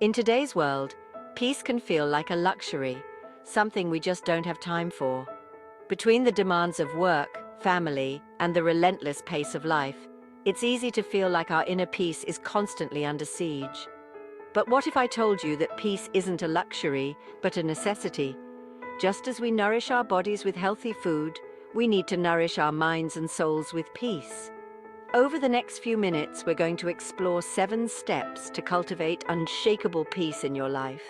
In today's world, peace can feel like a luxury, something we just don't have time for. Between the demands of work, family, and the relentless pace of life, it's easy to feel like our inner peace is constantly under siege. But what if I told you that peace isn't a luxury, but a necessity? Just as we nourish our bodies with healthy food, we need to nourish our minds and souls with peace. Over the next few minutes, we're going to explore 7 steps to cultivate unshakable peace in your life.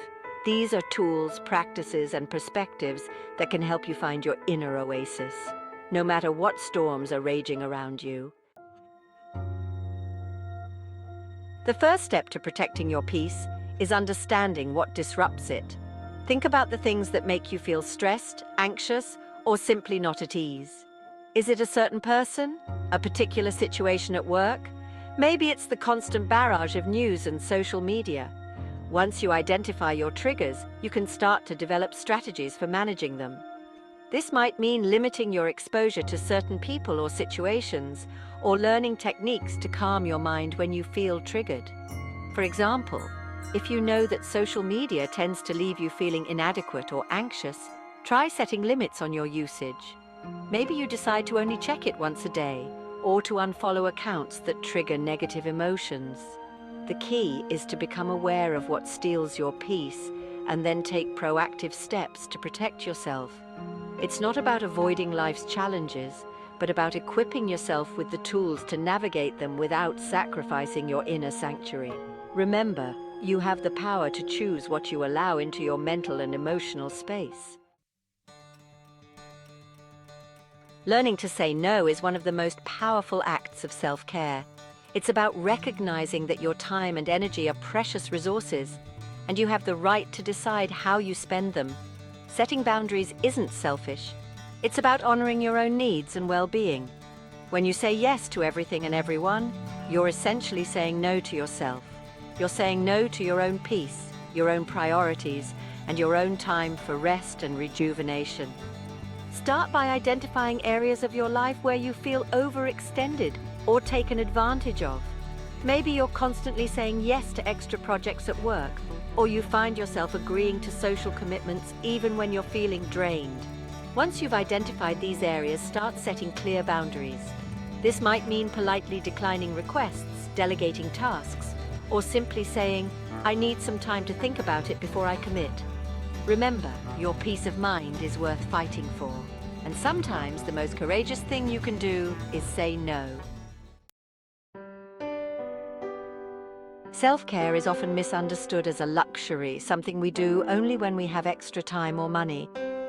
These are tools, practices, and perspectives that can help you find your inner oasis, no matter what storms are raging around you. The first step to protecting your peace is understanding what disrupts it. Think about the things that make you feel stressed, anxious, or simply not at ease. Is it a certain person? A particular situation at work? Maybe it's the constant barrage of news and social media. Once you identify your triggers, you can start to develop strategies for managing them. This might mean limiting your exposure to certain people or situations, or learning techniques to calm your mind when you feel triggered. For example, if you know that social media tends to leave you feeling inadequate or anxious, try setting limits on your usage. Maybe you decide to only check it once a day, or to unfollow accounts that trigger negative emotions. The key is to become aware of what steals your peace and then take proactive steps to protect yourself. It's not about avoiding life's challenges, but about equipping yourself with the tools to navigate them without sacrificing your inner sanctuary. Remember, you have the power to choose what you allow into your mental and emotional space. Learning to say no is one of the most powerful acts of self-care. It's about recognizing that your time and energy are precious resources, and you have the right to decide how you spend them. Setting boundaries isn't selfish. It's about honoring your own needs and well-being. When you say yes to everything and everyone, you're essentially saying no to yourself. You're saying no to your own peace, your own priorities, and your own time for rest and rejuvenation. Start by identifying areas of your life where you feel overextended or taken advantage of. Maybe you're constantly saying yes to extra projects at work, or you find yourself agreeing to social commitments even when you're feeling drained. Once you've identified these areas, start setting clear boundaries. This might mean politely declining requests, delegating tasks, or simply saying, "I need some time to think about it before I commit." Remember, your peace of mind is worth fighting for. And sometimes the most courageous thing you can do is say no. Self-care is often misunderstood as a luxury, something we do only when we have extra time or money.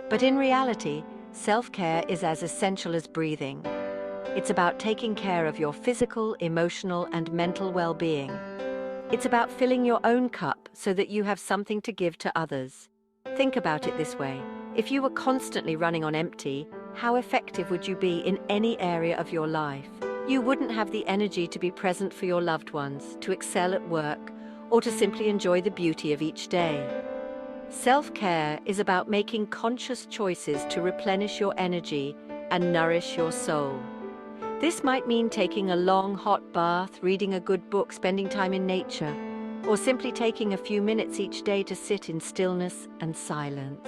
But in reality, self-care is as essential as breathing. It's about taking care of your physical, emotional, and mental well-being. It's about filling your own cup so that you have something to give to others. Think about it this way. If you were constantly running on empty, how effective would you be in any area of your life? You wouldn't have the energy to be present for your loved ones, to excel at work, or to simply enjoy the beauty of each day. Self-care is about making conscious choices to replenish your energy and nourish your soul. This might mean taking a long, hot bath, reading a good book, spending time in nature, or simply taking a few minutes each day to sit in stillness and silence.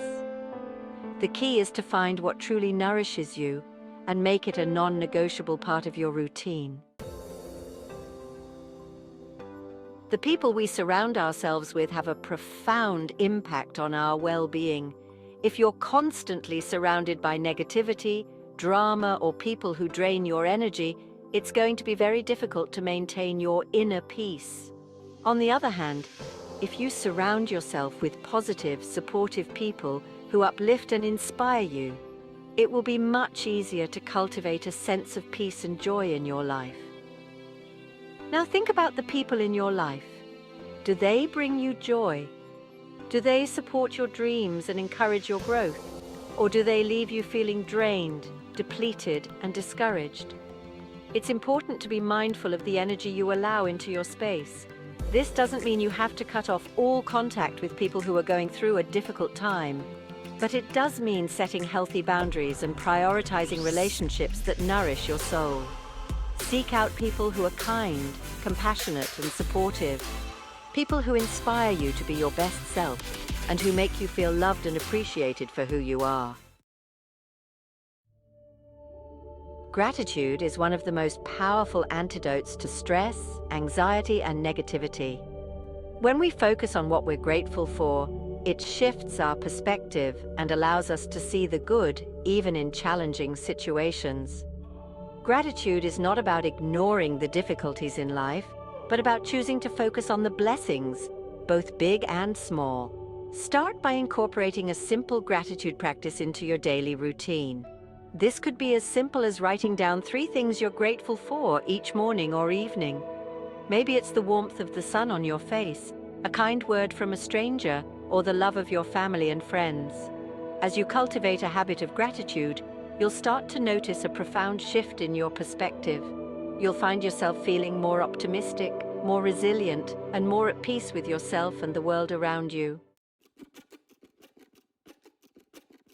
The key is to find what truly nourishes you and make it a non-negotiable part of your routine. The people we surround ourselves with have a profound impact on our well-being. If you're constantly surrounded by negativity, drama, or people who drain your energy, it's going to be very difficult to maintain your inner peace. On the other hand, if you surround yourself with positive, supportive people who uplift and inspire you, it will be much easier to cultivate a sense of peace and joy in your life. Now think about the people in your life. Do they bring you joy? Do they support your dreams and encourage your growth? Or do they leave you feeling drained, depleted, and discouraged? It's important to be mindful of the energy you allow into your space. This doesn't mean you have to cut off all contact with people who are going through a difficult time. But it does mean setting healthy boundaries and prioritizing relationships that nourish your soul. Seek out people who are kind, compassionate, and supportive. People who inspire you to be your best self and who make you feel loved and appreciated for who you are. Gratitude is one of the most powerful antidotes to stress, anxiety, and negativity. When we focus on what we're grateful for, it shifts our perspective and allows us to see the good, even in challenging situations. Gratitude is not about ignoring the difficulties in life, but about choosing to focus on the blessings, both big and small. Start by incorporating a simple gratitude practice into your daily routine. This could be as simple as writing down 3 things you're grateful for each morning or evening. Maybe it's the warmth of the sun on your face, a kind word from a stranger, or the love of your family and friends. As you cultivate a habit of gratitude, you'll start to notice a profound shift in your perspective. You'll find yourself feeling more optimistic, more resilient, and more at peace with yourself and the world around you.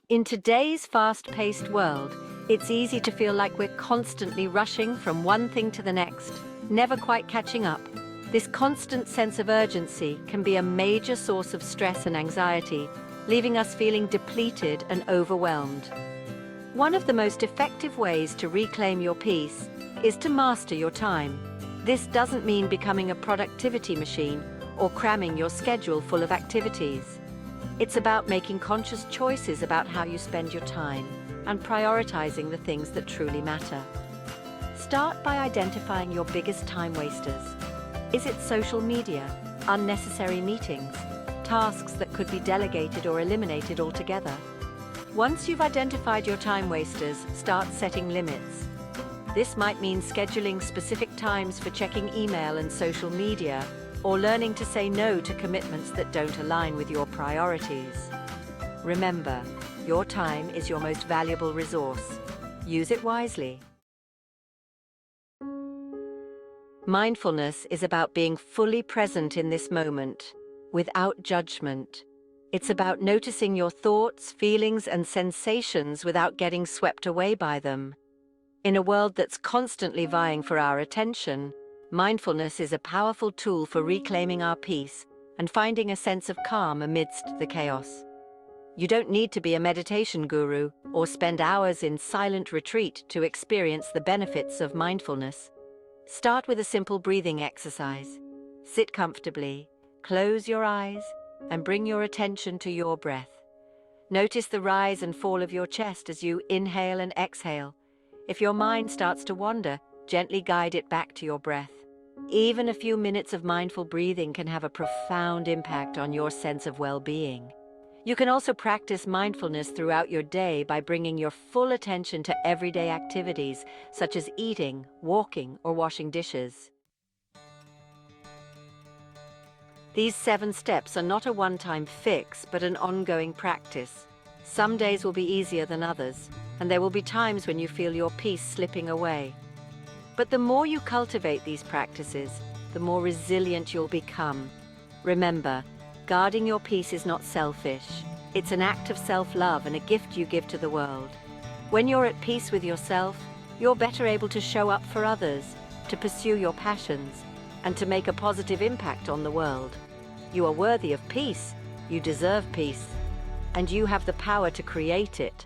In today's fast-paced world, it's easy to feel like we're constantly rushing from one thing to the next, never quite catching up. This constant sense of urgency can be a major source of stress and anxiety, leaving us feeling depleted and overwhelmed. One of the most effective ways to reclaim your peace is to master your time. This doesn't mean becoming a productivity machine or cramming your schedule full of activities. It's about making conscious choices about how you spend your time and prioritizing the things that truly matter. Start by identifying your biggest time wasters. Is it social media, unnecessary meetings, tasks that could be delegated or eliminated altogether? Once you've identified your time wasters, start setting limits. This might mean scheduling specific times for checking email and social media, or learning to say no to commitments that don't align with your priorities. Remember, your time is your most valuable resource. Use it wisely. Mindfulness is about being fully present in this moment, without judgment. It's about noticing your thoughts, feelings, and sensations without getting swept away by them. In a world that's constantly vying for our attention, mindfulness is a powerful tool for reclaiming our peace and finding a sense of calm amidst the chaos. You don't need to be a meditation guru or spend hours in silent retreat to experience the benefits of mindfulness. Start with a simple breathing exercise. Sit comfortably, close your eyes, and bring your attention to your breath. Notice the rise and fall of your chest as you inhale and exhale. If your mind starts to wander, gently guide it back to your breath. Even a few minutes of mindful breathing can have a profound impact on your sense of well-being. You can also practice mindfulness throughout your day by bringing your full attention to everyday activities, such as eating, walking, or washing dishes. These 7 steps are not a one-time fix, but an ongoing practice. Some days will be easier than others, and there will be times when you feel your peace slipping away. But the more you cultivate these practices, the more resilient you'll become. Remember, guarding your peace is not selfish. It's an act of self-love and a gift you give to the world. When you're at peace with yourself, you're better able to show up for others, to pursue your passions, and to make a positive impact on the world. You are worthy of peace, you deserve peace, and you have the power to create it.